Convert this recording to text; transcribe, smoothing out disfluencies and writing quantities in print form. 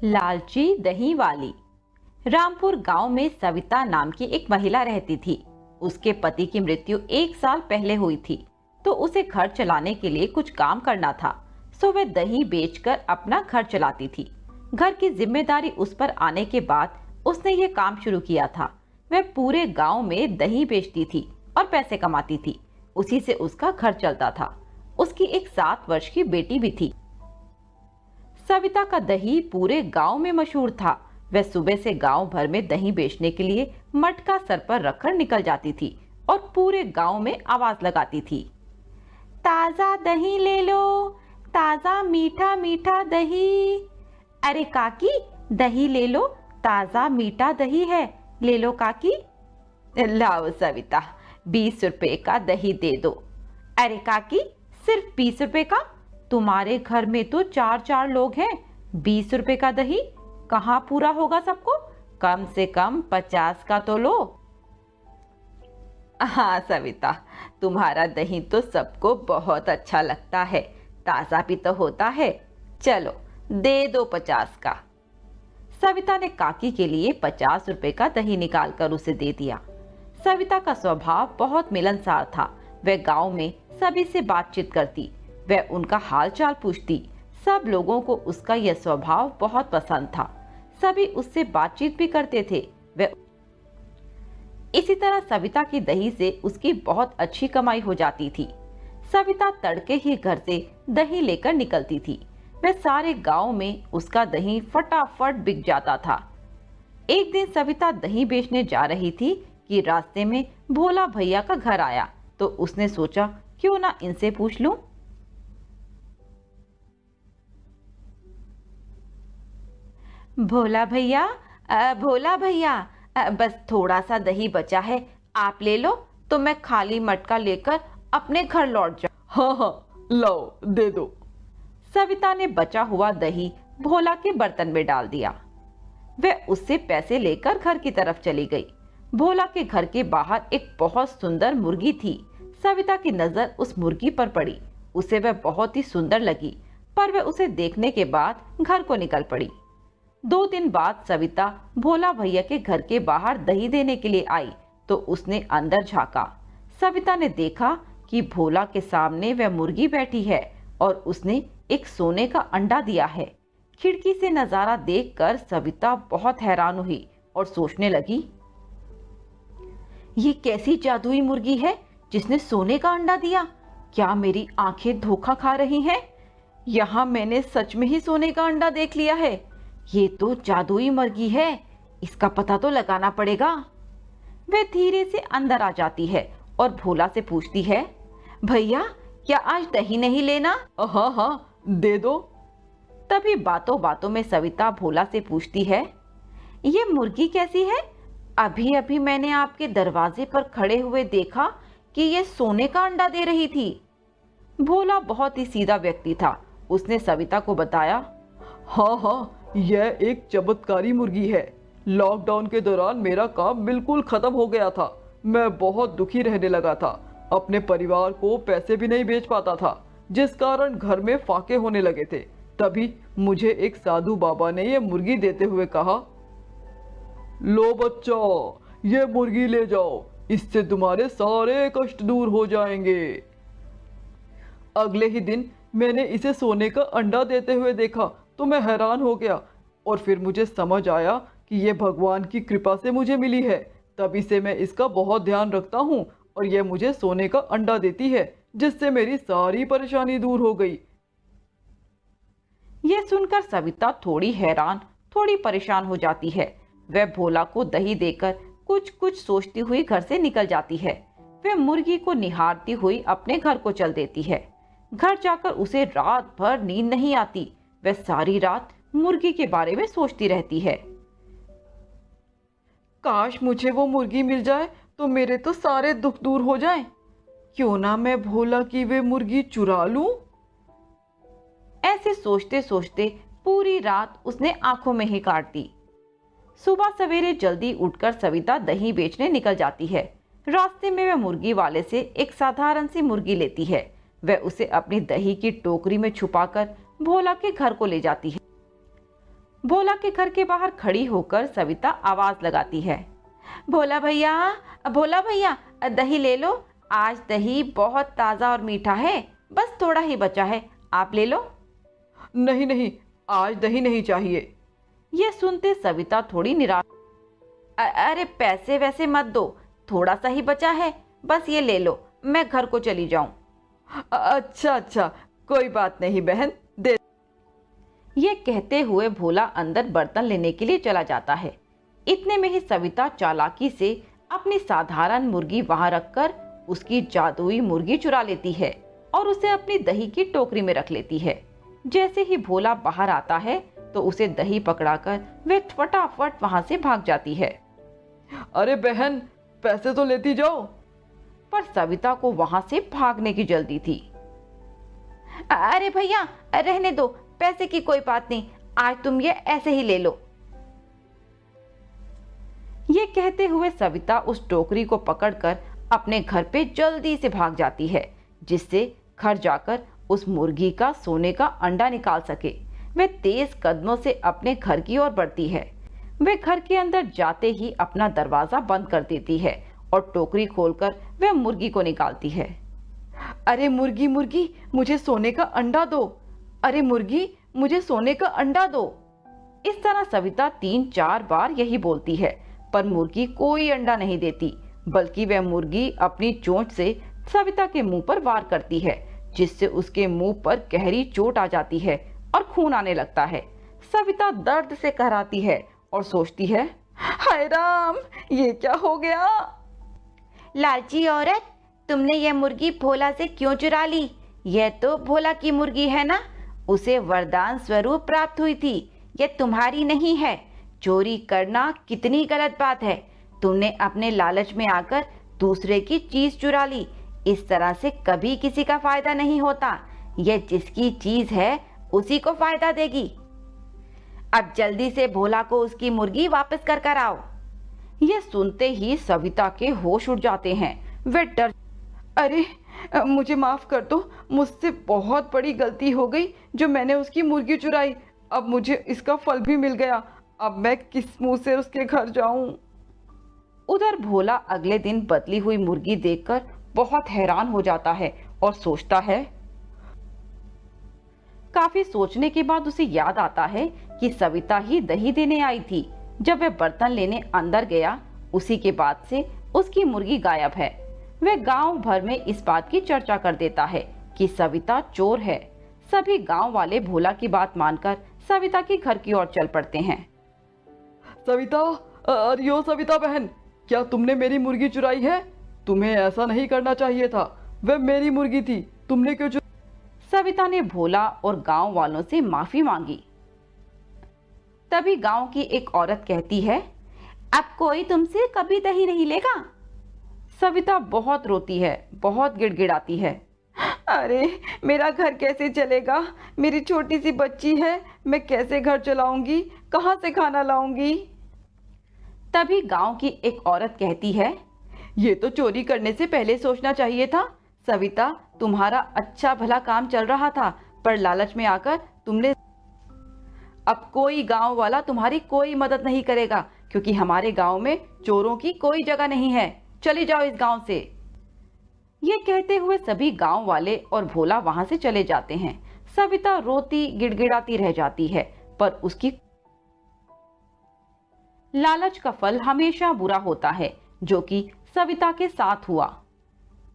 लालची दही वाली। रामपुर गांव में सविता नाम की एक महिला रहती थी। उसके पति की मृत्यु 1 साल पहले हुई थी, तो उसे घर चलाने के लिए कुछ काम करना था। सो वह दही बेचकर अपना घर चलाती थी। घर की जिम्मेदारी उस पर आने के बाद उसने ये काम शुरू किया था। वह पूरे गांव में दही बेचती थी और पैसे कमाती थी। उसी से उसका घर चलता था। उसकी एक 7 वर्ष की बेटी भी थी। सविता का दही पूरे गांव में मशहूर था। वह सुबह से गांव भर में दही बेचने के लिए मटका सर पर रखकर निकल जाती थी और पूरे गांव में आवाज लगाती थी, ताजा दही ले लो, ताजा मीठा मीठा दही। अरे काकी, दही ले लो, ताजा मीठा दही है, ले लो काकी। लाओ सविता, 20 रुपए का दही दे दो। अरे काकी, सिर्फ 20 रुपए का? तुम्हारे घर में तो 4 लोग हैं। 20 रुपए का दही कहाँ पूरा होगा सबको? कम से कम 50 का तो लो। हाँ सविता, तुम्हारा दही तो सबको बहुत अच्छा लगता है, ताजा भी तो होता है। चलो दे दो 50 का। सविता ने काकी के लिए 50 रुपए का दही निकालकर उसे दे दिया। सविता का स्वभाव बहुत मिलनसार था। वह गांव में सभी से बातचीत करती, वह उनका हालचाल पूछती। सब लोगों को उसका यह स्वभाव बहुत पसंद था। सभी उससे बातचीत भी करते थे। वह इसी तरह सविता की दही से उसकी बहुत अच्छी कमाई हो जाती थी। सविता तड़के ही घर से दही लेकर निकलती थी। वह सारे गांव में उसका दही फटाफट बिक जाता था। एक दिन सविता दही बेचने जा रही थी कि रास्ते में भोला भैया का घर आया, तो उसने सोचा क्यों ना इनसे पूछ लूं। भोला भैया, भोला भैया, बस थोड़ा सा दही बचा है, आप ले लो तो मैं खाली मटका लेकर अपने घर लौट जाऊं। हाँ हाँ, लाओ दे दो। सविता ने बचा हुआ दही भोला के बर्तन में डाल दिया। वह उससे पैसे लेकर घर की तरफ चली गई। भोला के घर के बाहर एक बहुत सुंदर मुर्गी थी। सविता की नजर उस मुर्गी पर पड़ी। उसे वह बहुत ही सुंदर लगी, पर वह उसे देखने के बाद घर को निकल पड़ी। 2 दिन बाद सविता भोला भैया के घर के बाहर दही देने के लिए आई, तो उसने अंदर झांका। सविता ने देखा कि भोला के सामने वह मुर्गी बैठी है और उसने एक सोने का अंडा दिया है। खिड़की से नजारा देखकर सविता बहुत हैरान हुई और सोचने लगी, ये कैसी जादुई मुर्गी है जिसने सोने का अंडा दिया? क्या मेरी आंखें धोखा खा रही हैं? यहाँ मैंने सच में ही सोने का अंडा देख लिया है। ये तो जादुई मुर्गी है, इसका पता तो लगाना पड़ेगा। वह धीरे से अंदर आ जाती है और भोला से पूछती है, भैया क्या आज दही नहीं लेना? हाँ हाँ, दे दो। तभी बातों बातों में सविता भोला से पूछती है, ये मुर्गी कैसी है? अभी अभी मैंने आपके दरवाजे पर खड़े हुए देखा कि ये सोने का अंडा दे रही थी। भोला बहुत ही सीधा व्यक्ति था। उसने सविता को बताया, हाँ हाँ, यह एक चमत्कारी मुर्गी है। लॉकडाउन के दौरान मेरा काम बिल्कुल खत्म हो गया था। मैं बहुत दुखी रहने लगा था। अपने परिवार को पैसे भी नहीं भेज पाता था, जिस कारण घर में फाके होने लगे थे। तभी मुझे एक साधु बाबा ने यह मुर्गी देते हुए कहा, लो बच्चा, ये मुर्गी ले जाओ, इससे तुम्हारे सारे कष्ट दूर हो जाएंगे। अगले ही दिन मैंने इसे सोने का अंडा देते हुए देखा तो मैं हैरान हो गया और फिर मुझे समझ आया कि यह भगवान की कृपा से मुझे मिली है। तभी से मैं इसका बहुत ध्यान रखता हूँ और यह मुझे सोने का अंडा देती है, जिससे मेरी सारी परेशानी दूर हो गई। यह सुनकर सविता थोड़ी हैरान, थोड़ी परेशान हो जाती है। वह भोला को दही देकर कुछ कुछ सोचती हुई घर से निकल जाती है। वह मुर्गी को निहारती हुई अपने घर को चल देती है। घर जाकर उसे रात भर नींद नहीं आती। वह सारी रात मुर्गी के बारे में सोचती रहती है। काश मुझे वो मुर्गी मिल जाए तो मेरे तो सारे दुख दूर हो जाएं। क्यों ना मैं भोला की वे मुर्गी चुरा लूं? ऐसे सोचते सोचते पूरी रात उसने आंखों में ही काट दी। सुबह सवेरे जल्दी उठकर सविता दही बेचने निकल जाती है। रास्ते में वह मुर्गी वाले से एक साधारण सी मुर्गी लेती है। वह उसे अपनी दही की टोकरी में छुपाकर भोला के घर को ले जाती है। भोला के घर के बाहर खड़ी होकर सविता आवाज लगाती है, भोला भैया दही ले लो, आज दही बहुत ताजा और मीठा है, बस थोड़ा ही बचा है, आप ले लो। नहीं नहीं, आज दही नहीं चाहिए। यह सुनते सविता थोड़ी निराश, अरे पैसे वैसे मत दो, थोड़ा सा ही बचा है, बस ये ले लो, मैं घर को चली जाऊं। अच्छा, कोई बात नहीं बहन, दे। ये कहते हुए भोला अंदर बर्तन लेने के लिए चला जाता है। इतने में ही सविता चालाकी से अपनी साधारण मुर्गी वहां रखकर उसकी जादुई मुर्गी चुरा लेती है और उसे अपनी दही की टोकरी में रख लेती है। जैसे ही भोला बाहर आता है तो उसे दही पकड़ाकर वे फटाफट वहां से भाग जाती है। अरे बहन, पैसे तो लेती जाओ। पर सविता को वहां से भागने की जल्दी थी। अरे भैया रहने दो, पैसे की कोई बात नहीं, आज तुम ये ऐसे ही ले लो। ये कहते हुए सविता उस टोकरी को पकड़कर अपने घर पे जल्दी से भाग जाती है, जिससे घर जाकर उस मुर्गी का सोने का अंडा निकाल सके। वह तेज कदमों से अपने घर की ओर बढ़ती है। वह घर के अंदर जाते ही अपना दरवाजा बंद कर देती है और टोकरी खोलकर वह मुर्गी को निकालती है। अरे मुर्गी मुर्गी, मुझे सोने का अंडा दो। अरे मुर्गी, मुझे सोने का अंडा दो। इस तरह सविता 3-4 बार यही बोलती है, पर मुर्गी कोई अंडा नहीं देती, बल्कि वह मुर्गी अपनी चोंच से सविता के मुंह पर वार करती है, जिससे उसके मुंह पर गहरी चोट आ जाती है और खून आने लगता है। सविता दर्द से कहराती है और सोचती है, हाय राम, ये क्या हो गया? लालची औरत, तुमने यह मुर्गी भोला से क्यों चुरा ली? यह तो भोला की मुर्गी है ना, उसे वरदान स्वरूप प्राप्त हुई थी, यह तुम्हारी नहीं है। चोरी करना कितनी गलत बात है। तुमने अपने लालच में आकर दूसरे की चीज चुरा ली। इस तरह से कभी किसी का फायदा नहीं होता। यह जिसकी चीज है उसी को फायदा देगी। अब जल्दी से भोला को उसकी मुर्गी वापस कर आओ। यह सुनते ही सविता के होश उड़ जाते हैं। वे डर, अरे मुझे माफ कर दो, मुझसे बहुत बड़ी गलती हो गई जो मैंने उसकी मुर्गी चुराई। अब मुझे इसका फल भी मिल गया। अब मैं किस मुंह से उसके घर जाऊं? उधर भोला अगले दिन बदली हुई मुर्गी देखकर बहुत हैरान हो जाता है और सोचता है। काफी सोचने के बाद उसे याद आता है कि सविता ही दही देने आई थी। जब वह बर्तन लेने अंदर गया, उसी के बाद से उसकी मुर्गी गायब है। वह गांव भर में इस बात की चर्चा कर देता है कि सविता चोर है। सभी गांव वाले भोला की बात मानकर सविता के घर की ओर चल पड़ते हैं। सविता, अरे सविता बहन, क्या तुमने मेरी मुर्गी चुराई है? तुम्हें ऐसा नहीं करना चाहिए था, वह मेरी मुर्गी थी, तुमने क्यों सविता ने भोला और गांव वालों से माफी मांगी। तभी गांव की एक औरत कहती है, अब कोई तुमसे कभी दही नहीं लेगा। सविता बहुत रोती है, बहुत गिड़गिड़ाती है। अरे मेरा घर कैसे चलेगा? मेरी छोटी सी बच्ची है, मैं कैसे घर चलाऊंगी? कहाँ से खाना लाऊंगी? तभी गांव की एक औरत कहती है, ये तो चोरी करने से पहले सोचना चाहिए था। सविता, तुम्हारा अच्छा भला काम चल रहा था, पर लालच में आकर तुमने। अब कोई गांव वाला तुम्हारी कोई मदद नहीं करेगा, क्योंकि हमारे गांव में चोरों की कोई जगह नहीं है। चले जाओ इस गांव से। ये कहते हुए सभी गांव वाले और भोला वहां से चले जाते हैं। सविता रोती गिड़गिड़ाती रह जाती है, पर उसकी लालच का फल हमेशा बुरा होता है, जो कि सविता के साथ हुआ।